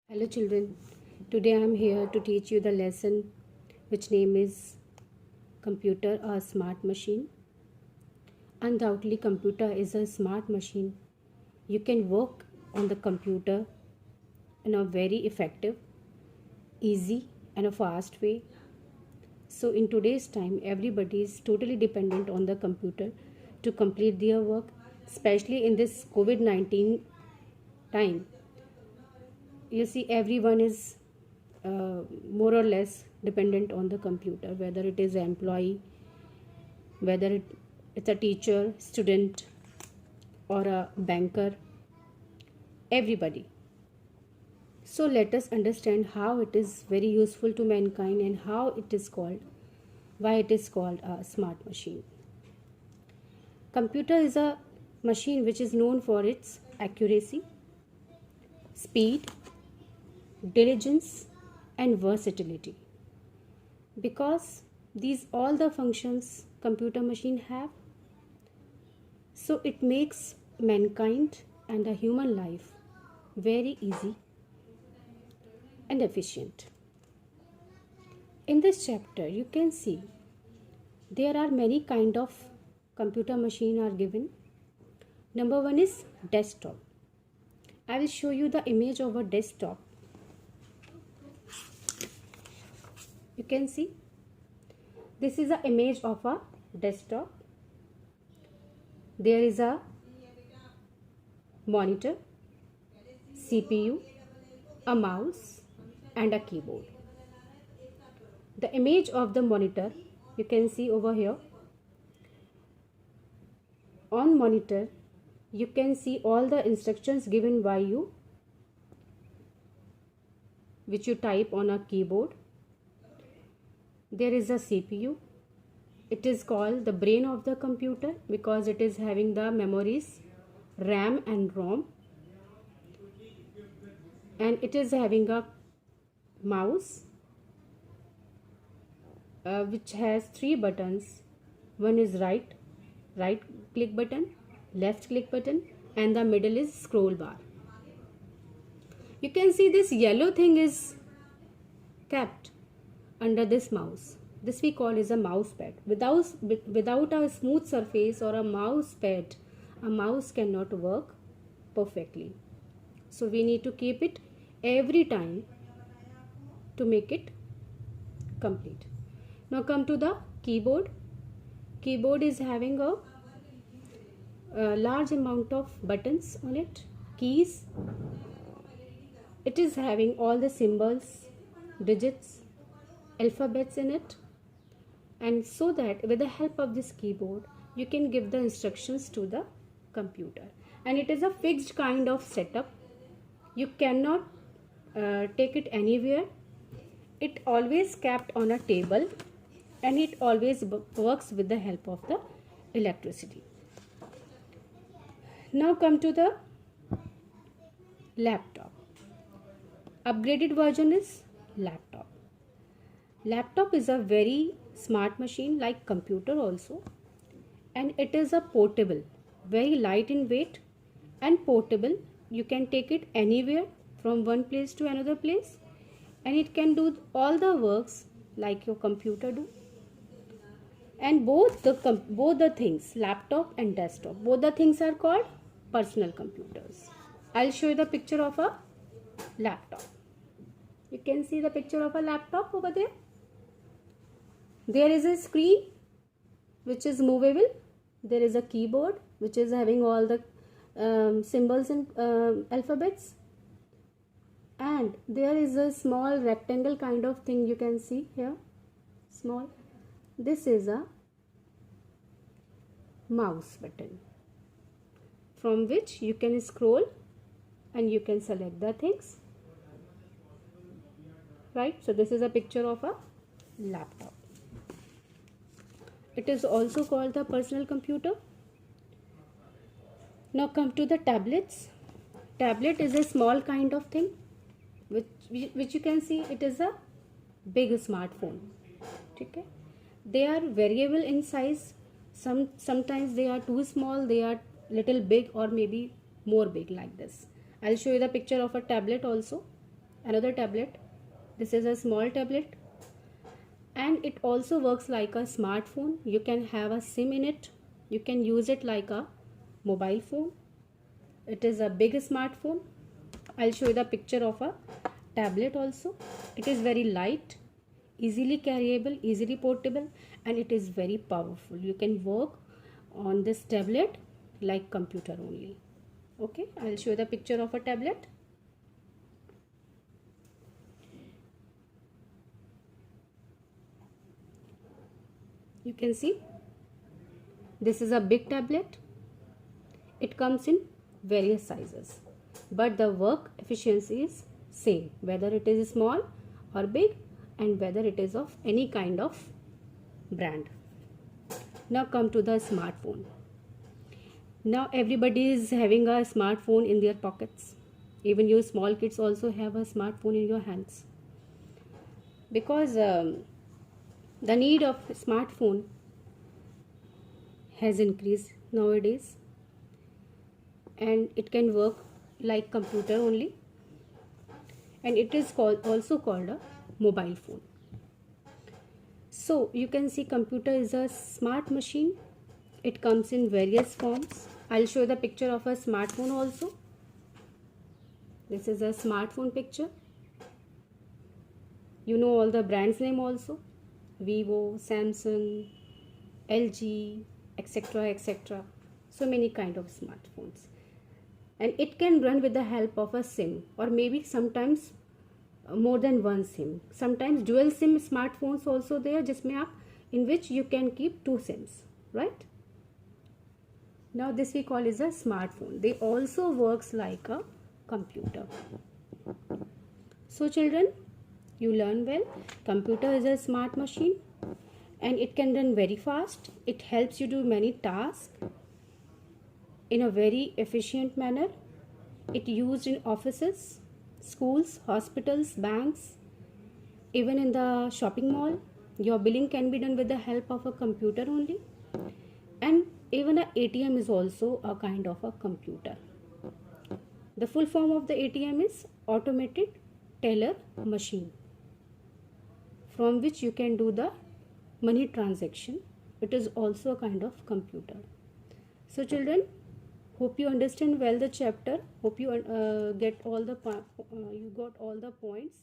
Hello children, today I am here to teach you the lesson which name is Computer a Smart Machine. Undoubtedly computer is a smart machine. You can work on the computer in a very effective, easy and a fast way. So in today's time everybody is totally dependent on the computer to complete their work, especially in this COVID-19 time. You see everyone is more or less dependent on the computer, whether it is an employee, whether it's a teacher, student or a banker, everybody. So let us understand how it is very useful to mankind and why it is called a smart machine. Computer is a machine which is known for its accuracy, speed, diligence and versatility. Because these all the functions computer machine have, so it makes mankind and the human life very easy and efficient. In this chapter you can see there are many kind of computer machine are given. Number one is desktop. I will show you the image of a desktop. You can see this is an image of a desktop. There is a monitor, CPU, a mouse and a keyboard. The image of the monitor you can see over here. On monitor you can see all the instructions given by you, which you type on a keyboard. There is a CPU. It is called the brain of the computer because it is having the memories RAM and ROM, and it is having a mouse which has three buttons. One is right click button, left click button and the middle is scroll bar. You can see this yellow thing is kept under this mouse. This we call is a mouse pad. Without a smooth surface or a mouse pad, a mouse cannot work perfectly. So we need to keep it every time to make it complete. Now come to the keyboard. Keyboard is having a large amount of buttons on it, keys. It is having all the symbols, digits, alphabets in it, and so that with the help of this keyboard you can give the instructions to the computer. And it is a fixed kind of setup. You cannot take it anywhere. It always kept on a table and it always works with the help of the electricity. Now come to the laptop. Upgraded version is laptop. Laptop is a very smart machine like computer also, and it is a portable, very light in weight and portable. You can take it anywhere from one place to another place, and it can do all the works like your computer do. And both the things, laptop and desktop, both the things are called personal computers. I'll show you the picture of a laptop. You can see the picture of a laptop over there. There is a screen which is movable. There is a keyboard which is having all the symbols and alphabets. And there is a small rectangle kind of thing you can see here. Small. This is a mouse button from which you can scroll and you can select the things. Right? So this is a picture of a laptop. It is also called the personal computer. Now come to the tablets. Tablet is a small kind of thing which you can see it is a big smartphone. Okay? They are variable in size. Sometimes they are too small, they are little big or maybe more big like this. I'll show you the picture of a tablet also. another tablet. This is a small tablet, and it also works like a smartphone. You can have a SIM in it. You can use it like a mobile phone. It is a big smartphone. I'll show you the picture of a tablet also. It is very light, easily carryable, easily portable, and it is very powerful. You can work on this tablet like computer only. Okay, I'll show you the picture of a tablet. You can see this is a big tablet. It comes in various sizes, but the work efficiency is same whether it is small or big, and whether it is of any kind of brand. Now come to the smartphone. Now everybody is having a smartphone in their pockets. Even you small kids also have a smartphone in your hands, because the need of smartphone has increased nowadays, and it can work like computer only, and it is also called a mobile phone. So you can see computer is a smart machine. It comes in various forms. I'll show the picture of a smartphone also. This is a smartphone picture. You know all the brands name also: Vivo, Samsung, LG, etc, etc. So many kind of smartphones, and it can run with the help of a SIM, or maybe sometimes more than one SIM. Sometimes dual SIM smartphones also there, जिसमें आप in which you can keep two SIMs, right? Now this we call is a smartphone. They also works like a computer. So children, you learn well. Computer is a smart machine, and it can run very fast. It helps you do many tasks in a very efficient manner. It used in offices, schools, hospitals, banks, even in the shopping mall. Your billing can be done with the help of a computer only, and even a ATM is also a kind of a computer. The full form of the ATM is automated teller machine, from which you can do the money transaction. It is also a kind of computer. So children, hope you understand well the chapter. Hope you get all the you got all the points.